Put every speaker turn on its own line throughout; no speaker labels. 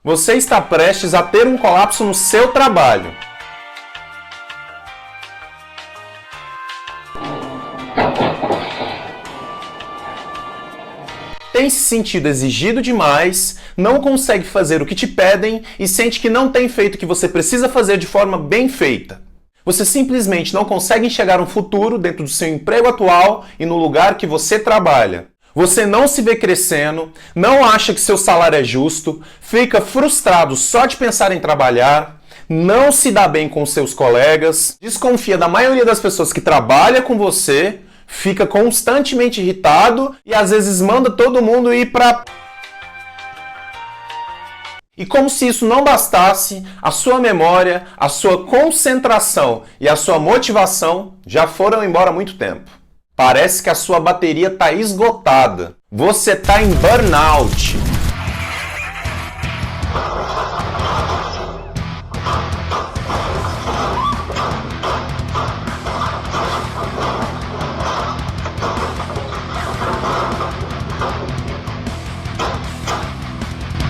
Você está prestes a ter um colapso no seu trabalho. Tem se sentido exigido demais, não consegue fazer o que te pedem e sente que não tem feito o que você precisa fazer de forma bem feita. Você simplesmente não consegue enxergar um futuro dentro do seu emprego atual e no lugar que você trabalha. Você não se vê crescendo, não acha que seu salário é justo, fica frustrado só de pensar em trabalhar, não se dá bem com seus colegas, desconfia da maioria das pessoas que trabalham com você, fica constantemente irritado e às vezes manda todo mundo ir pra... E como se isso não bastasse, a sua memória, a sua concentração e a sua motivação já foram embora há muito tempo. Parece que a sua bateria está esgotada. Você está em burnout.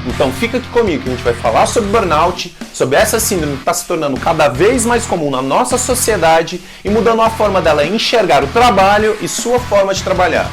Então fica aqui comigo que a gente vai falar sobre burnout, sobre essa síndrome que está se tornando cada vez mais comum na nossa sociedade e mudando a forma dela enxergar o trabalho e sua forma de trabalhar.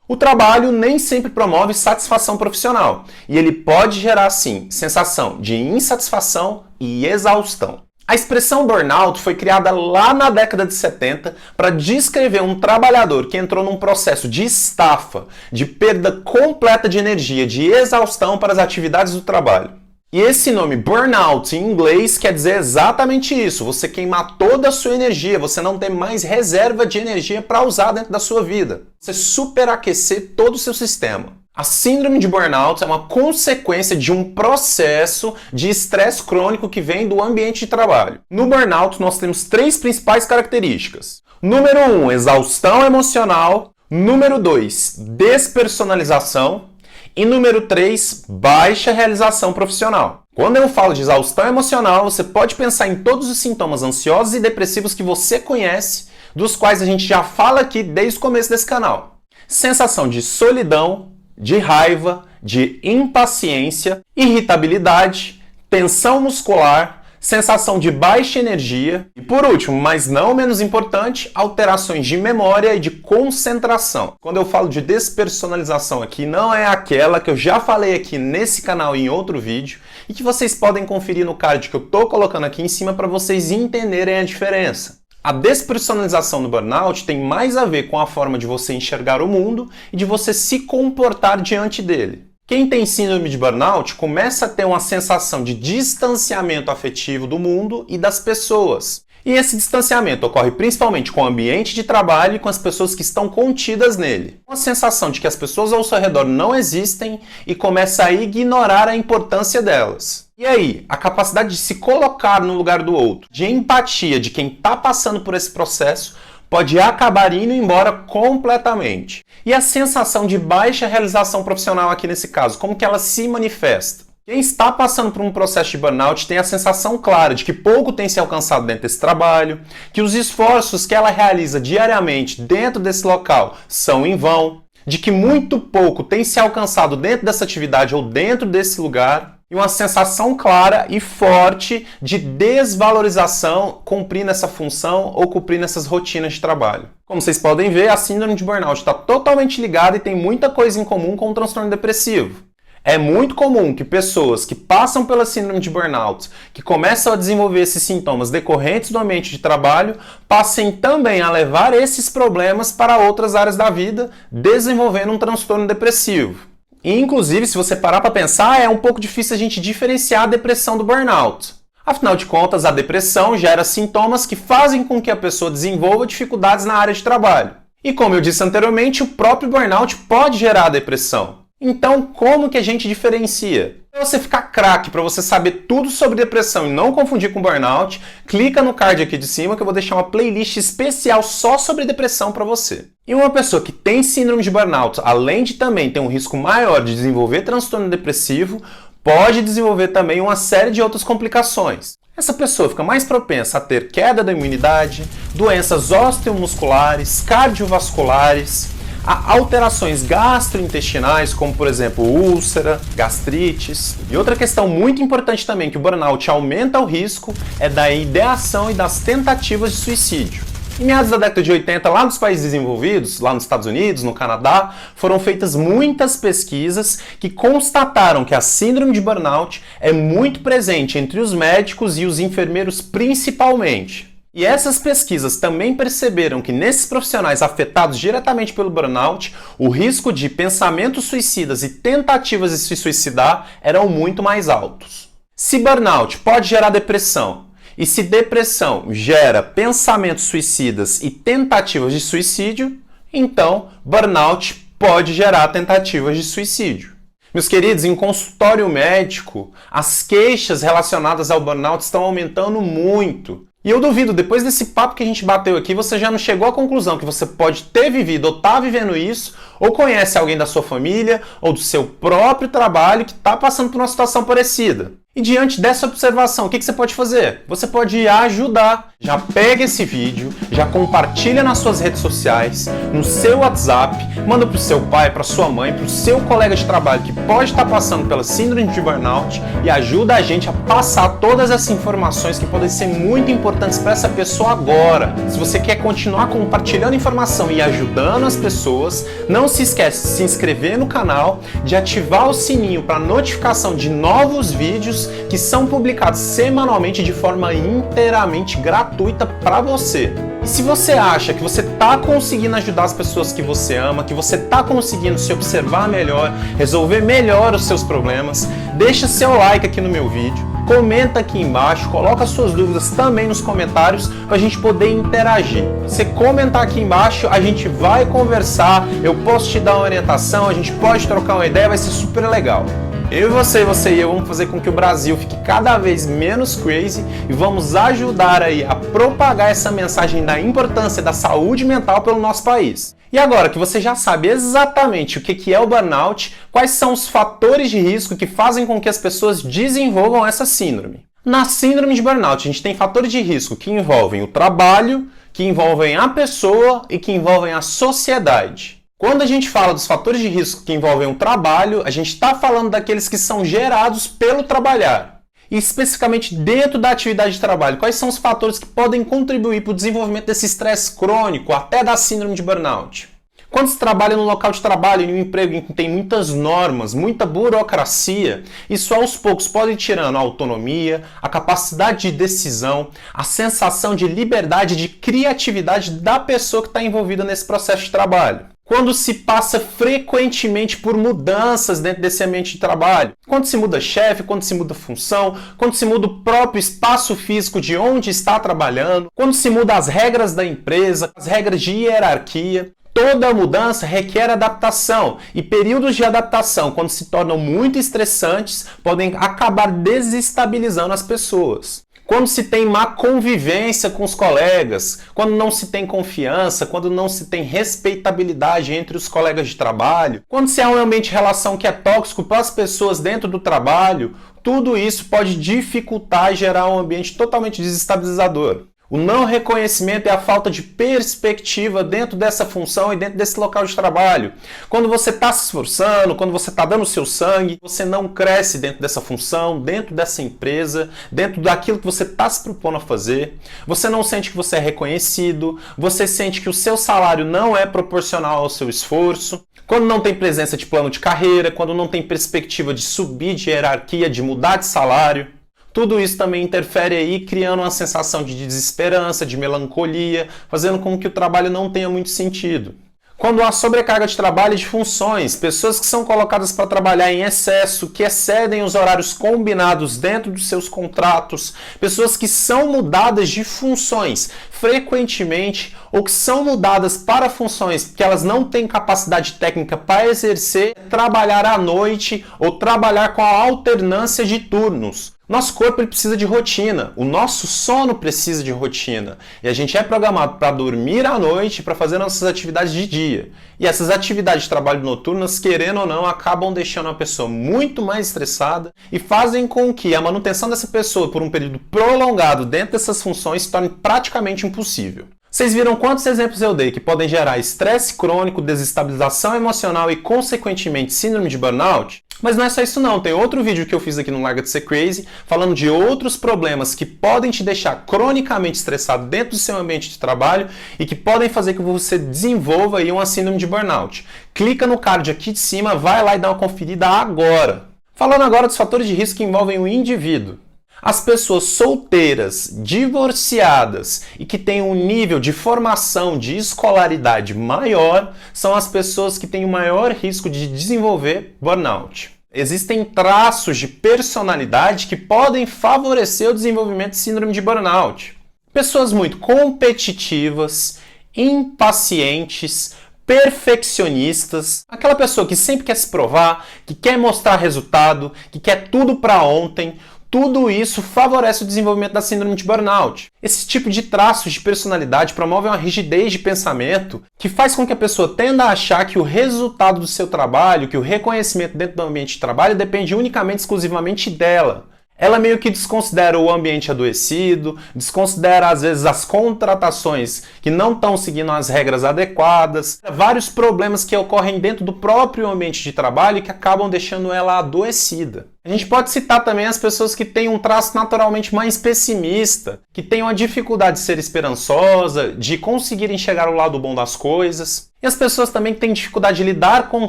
O trabalho nem sempre promove satisfação profissional e ele pode gerar, sim, sensação de insatisfação e exaustão. A expressão burnout foi criada lá na década de 70 para descrever um trabalhador que entrou num processo de estafa, de perda completa de energia, de exaustão para as atividades do trabalho. E esse nome burnout em inglês quer dizer exatamente isso, você queimar toda a sua energia, você não ter mais reserva de energia para usar dentro da sua vida, você superaquecer todo o seu sistema. A síndrome de burnout é uma consequência de um processo de estresse crônico que vem do ambiente de trabalho. No burnout, nós temos 3 principais características. Número 1, exaustão emocional. Número 2, despersonalização. E número 3, baixa realização profissional. Quando eu falo de exaustão emocional, você pode pensar em todos os sintomas ansiosos e depressivos que você conhece, dos quais a gente já fala aqui desde o começo desse canal. Sensação de solidão, de raiva, de impaciência, irritabilidade, tensão muscular, sensação de baixa energia e, por último, mas não menos importante, alterações de memória e de concentração. Quando eu falo de despersonalização aqui, não é aquela que eu já falei aqui nesse canal em outro vídeo e que vocês podem conferir no card que eu estou colocando aqui em cima para vocês entenderem a diferença. A despersonalização no burnout tem mais a ver com a forma de você enxergar o mundo e de você se comportar diante dele. Quem tem síndrome de burnout começa a ter uma sensação de distanciamento afetivo do mundo e das pessoas. E esse distanciamento ocorre principalmente com o ambiente de trabalho e com as pessoas que estão contidas nele. Uma sensação de que as pessoas ao seu redor não existem e começa a ignorar a importância delas. E aí, a capacidade de se colocar no lugar do outro, de empatia de quem está passando por esse processo, pode acabar indo embora completamente. E a sensação de baixa realização profissional aqui nesse caso, como que ela se manifesta? Quem está passando por um processo de burnout tem a sensação clara de que pouco tem se alcançado dentro desse trabalho, que os esforços que ela realiza diariamente dentro desse local são em vão, de que muito pouco tem se alcançado dentro dessa atividade ou dentro desse lugar, e uma sensação clara e forte de desvalorização cumprindo essa função ou cumprindo essas rotinas de trabalho. Como vocês podem ver, a síndrome de burnout está totalmente ligada e tem muita coisa em comum com o transtorno depressivo. É muito comum que pessoas que passam pela síndrome de burnout, que começam a desenvolver esses sintomas decorrentes do ambiente de trabalho, passem também a levar esses problemas para outras áreas da vida, desenvolvendo um transtorno depressivo. E, inclusive, se você parar para pensar, é um pouco difícil a gente diferenciar a depressão do burnout. Afinal de contas, a depressão gera sintomas que fazem com que a pessoa desenvolva dificuldades na área de trabalho. E como eu disse anteriormente, o próprio burnout pode gerar a depressão. Então, como que a gente diferencia? Para você ficar craque, para você saber tudo sobre depressão e não confundir com burnout, clica no card aqui de cima que eu vou deixar uma playlist especial só sobre depressão para você. E uma pessoa que tem síndrome de burnout, além de também ter um risco maior de desenvolver transtorno depressivo, pode desenvolver também uma série de outras complicações. Essa pessoa fica mais propensa a ter queda da imunidade, doenças osteomusculares, cardiovasculares, a alterações gastrointestinais, como por exemplo úlcera, gastrites. E outra questão muito importante também que o burnout aumenta o risco é da ideação e das tentativas de suicídio. Em meados da década de 80, lá nos países desenvolvidos, lá nos Estados Unidos, no Canadá, foram feitas muitas pesquisas que constataram que a síndrome de burnout é muito presente entre os médicos e os enfermeiros principalmente. E essas pesquisas também perceberam que nesses profissionais afetados diretamente pelo burnout, o risco de pensamentos suicidas e tentativas de se suicidar eram muito mais altos. Se burnout pode gerar depressão, e se depressão gera pensamentos suicidas e tentativas de suicídio, então burnout pode gerar tentativas de suicídio. Meus queridos, em consultório médico, as queixas relacionadas ao burnout estão aumentando muito. E eu duvido, depois desse papo que a gente bateu aqui, você já não chegou à conclusão que você pode ter vivido ou tá vivendo isso, ou conhece alguém da sua família ou do seu próprio trabalho que está passando por uma situação parecida. E diante dessa observação, o que você pode fazer? Você pode ajudar. Já pega esse vídeo, já compartilha nas suas redes sociais, no seu WhatsApp, manda para o seu pai, para sua mãe, para o seu colega de trabalho que pode estar passando pela síndrome de burnout e ajuda a gente a passar todas essas informações que podem ser muito importantes para essa pessoa agora. Se você quer continuar compartilhando informação e ajudando as pessoas, não se esquece de se inscrever no canal, de ativar o sininho para notificação de novos vídeos que são publicados semanalmente de forma inteiramente gratuita para você. E se você acha que você está conseguindo ajudar as pessoas que você ama, que você está conseguindo se observar melhor, resolver melhor os seus problemas, deixa seu like aqui no meu vídeo, comenta aqui embaixo, coloca suas dúvidas também nos comentários para a gente poder interagir. Você comentar aqui embaixo, a gente vai conversar, eu posso te dar uma orientação, a gente pode trocar uma ideia, vai ser super legal. Eu e você e eu vamos fazer com que o Brasil fique cada vez menos crazy e vamos ajudar aí a propagar essa mensagem da importância da saúde mental pelo nosso país. E agora que você já sabe exatamente o que é o burnout, quais são os fatores de risco que fazem com que as pessoas desenvolvam essa síndrome? Na síndrome de burnout, a gente tem fatores de risco que envolvem o trabalho, que envolvem a pessoa e que envolvem a sociedade. Quando a gente fala dos fatores de risco que envolvem o trabalho, a gente está falando daqueles que são gerados pelo trabalhar. E especificamente dentro da atividade de trabalho, quais são os fatores que podem contribuir para o desenvolvimento desse estresse crônico, até da síndrome de burnout? Quando se trabalha no local de trabalho, em um emprego em que tem muitas normas, muita burocracia, isso aos poucos pode ir tirando a autonomia, a capacidade de decisão, a sensação de liberdade, de criatividade da pessoa que está envolvida nesse processo de trabalho. Quando se passa frequentemente por mudanças dentro desse ambiente de trabalho, quando se muda chefe, quando se muda função, quando se muda o próprio espaço físico de onde está trabalhando, quando se muda as regras da empresa, as regras de hierarquia, toda mudança requer adaptação e períodos de adaptação, quando se tornam muito estressantes, podem acabar desestabilizando as pessoas. Quando se tem má convivência com os colegas, quando não se tem confiança, quando não se tem respeitabilidade entre os colegas de trabalho, quando se há um ambiente de relação que é tóxico para as pessoas dentro do trabalho, tudo isso pode dificultar e gerar um ambiente totalmente desestabilizador. O não reconhecimento é a falta de perspectiva dentro dessa função e dentro desse local de trabalho. Quando você está se esforçando, quando você está dando o seu sangue, você não cresce dentro dessa função, dentro dessa empresa, dentro daquilo que você está se propondo a fazer. Você não sente que você é reconhecido, você sente que o seu salário não é proporcional ao seu esforço. Quando não tem presença de plano de carreira, quando não tem perspectiva de subir de hierarquia, de mudar de salário. Tudo isso também interfere aí, criando uma sensação de desesperança, de melancolia, fazendo com que o trabalho não tenha muito sentido. Quando há sobrecarga de trabalho e de funções, pessoas que são colocadas para trabalhar em excesso, que excedem os horários combinados dentro dos seus contratos, pessoas que são mudadas de funções frequentemente ou que são mudadas para funções que elas não têm capacidade técnica para exercer, trabalhar à noite ou trabalhar com a alternância de turnos. Nosso corpo ele precisa de rotina, o nosso sono precisa de rotina. E a gente é programado para dormir à noite, para fazer nossas atividades de dia. E essas atividades de trabalho noturnas, querendo ou não, acabam deixando a pessoa muito mais estressada e fazem com que a manutenção dessa pessoa por um período prolongado dentro dessas funções se torne praticamente impossível. Vocês viram quantos exemplos eu dei que podem gerar estresse crônico, desestabilização emocional e, consequentemente, síndrome de burnout? Mas não é só isso não, tem outro vídeo que eu fiz aqui no Larga de Ser Crazy, falando de outros problemas que podem te deixar cronicamente estressado dentro do seu ambiente de trabalho e que podem fazer com que você desenvolva aí uma síndrome de burnout. Clica no card aqui de cima, vai lá e dá uma conferida agora. Falando agora dos fatores de risco que envolvem o indivíduo. As pessoas solteiras, divorciadas e que têm um nível de formação, de escolaridade maior, são as pessoas que têm o maior risco de desenvolver burnout. Existem traços de personalidade que podem favorecer o desenvolvimento de síndrome de burnout. Pessoas muito competitivas, impacientes, perfeccionistas, aquela pessoa que sempre quer se provar, que quer mostrar resultado, que quer tudo para ontem. Tudo isso favorece o desenvolvimento da síndrome de burnout. Esse tipo de traços de personalidade promove uma rigidez de pensamento que faz com que a pessoa tenda a achar que o resultado do seu trabalho, que o reconhecimento dentro do ambiente de trabalho depende unicamente, exclusivamente dela. Ela meio que desconsidera o ambiente adoecido, desconsidera às vezes as contratações que não estão seguindo as regras adequadas, vários problemas que ocorrem dentro do próprio ambiente de trabalho e que acabam deixando ela adoecida. A gente pode citar também as pessoas que têm um traço naturalmente mais pessimista, que têm uma dificuldade de ser esperançosa, de conseguir enxergar o lado bom das coisas. E as pessoas também que têm dificuldade de lidar com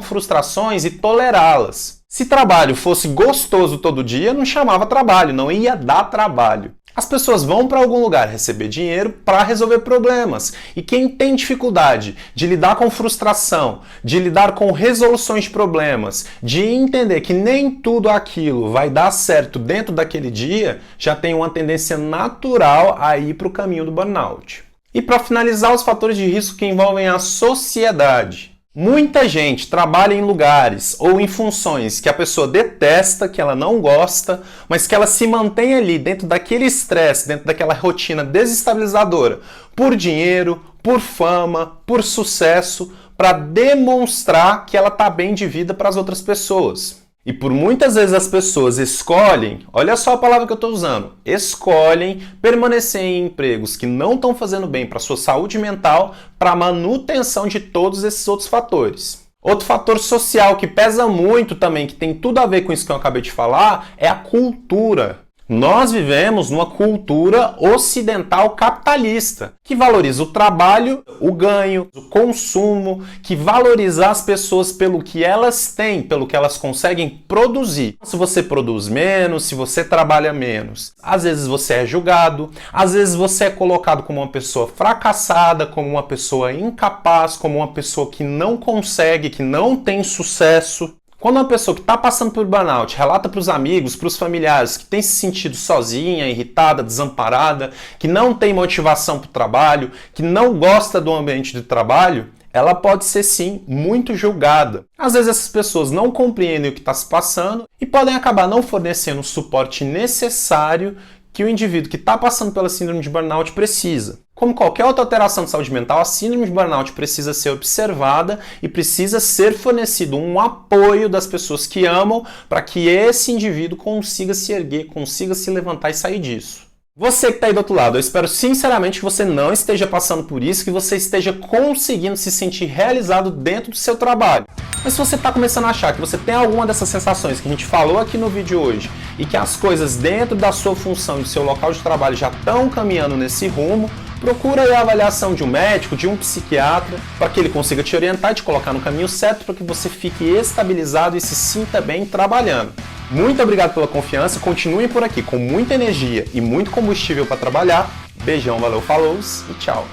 frustrações e tolerá-las. Se trabalho fosse gostoso todo dia, não chamava trabalho, não ia dar trabalho. As pessoas vão para algum lugar receber dinheiro para resolver problemas. E quem tem dificuldade de lidar com frustração, de lidar com resoluções de problemas, de entender que nem tudo aquilo vai dar certo dentro daquele dia, já tem uma tendência natural a ir para o caminho do burnout. E para finalizar, os fatores de risco que envolvem a sociedade. Muita gente trabalha em lugares ou em funções que a pessoa detesta, que ela não gosta, mas que ela se mantém ali dentro daquele estresse, dentro daquela rotina desestabilizadora, por dinheiro, por fama, por sucesso, para demonstrar que ela está bem de vida para as outras pessoas. E por muitas vezes as pessoas escolhem, olha só a palavra que eu estou usando, escolhem permanecer em empregos que não estão fazendo bem para a sua saúde mental, para a manutenção de todos esses outros fatores. Outro fator social que pesa muito também, que tem tudo a ver com isso que eu acabei de falar, é a cultura. Nós vivemos numa cultura ocidental capitalista, que valoriza o trabalho, o ganho, o consumo, que valoriza as pessoas pelo que elas têm, pelo que elas conseguem produzir. Se você produz menos, se você trabalha menos, às vezes você é julgado, às vezes você é colocado como uma pessoa fracassada, como uma pessoa incapaz, como uma pessoa que não consegue, que não tem sucesso. Quando uma pessoa que está passando por burnout relata para os amigos, para os familiares que tem se sentido sozinha, irritada, desamparada, que não tem motivação para o trabalho, que não gosta do ambiente de trabalho, ela pode ser sim muito julgada. Às vezes essas pessoas não compreendem o que está se passando e podem acabar não fornecendo o suporte necessário que o indivíduo que está passando pela síndrome de burnout precisa. Como qualquer outra alteração de saúde mental, a síndrome de burnout precisa ser observada e precisa ser fornecido um apoio das pessoas que amam para que esse indivíduo consiga se erguer, consiga se levantar e sair disso. Você que está aí do outro lado, eu espero sinceramente que você não esteja passando por isso, que você esteja conseguindo se sentir realizado dentro do seu trabalho. Mas se você está começando a achar que você tem alguma dessas sensações que a gente falou aqui no vídeo hoje e que as coisas dentro da sua função e do seu local de trabalho já estão caminhando nesse rumo, procura aí a avaliação de um médico, de um psiquiatra, para que ele consiga te orientar e te colocar no caminho certo para que você fique estabilizado e se sinta bem trabalhando. Muito obrigado pela confiança, continuem por aqui com muita energia e muito combustível para trabalhar. Beijão, valeu, falou e tchau!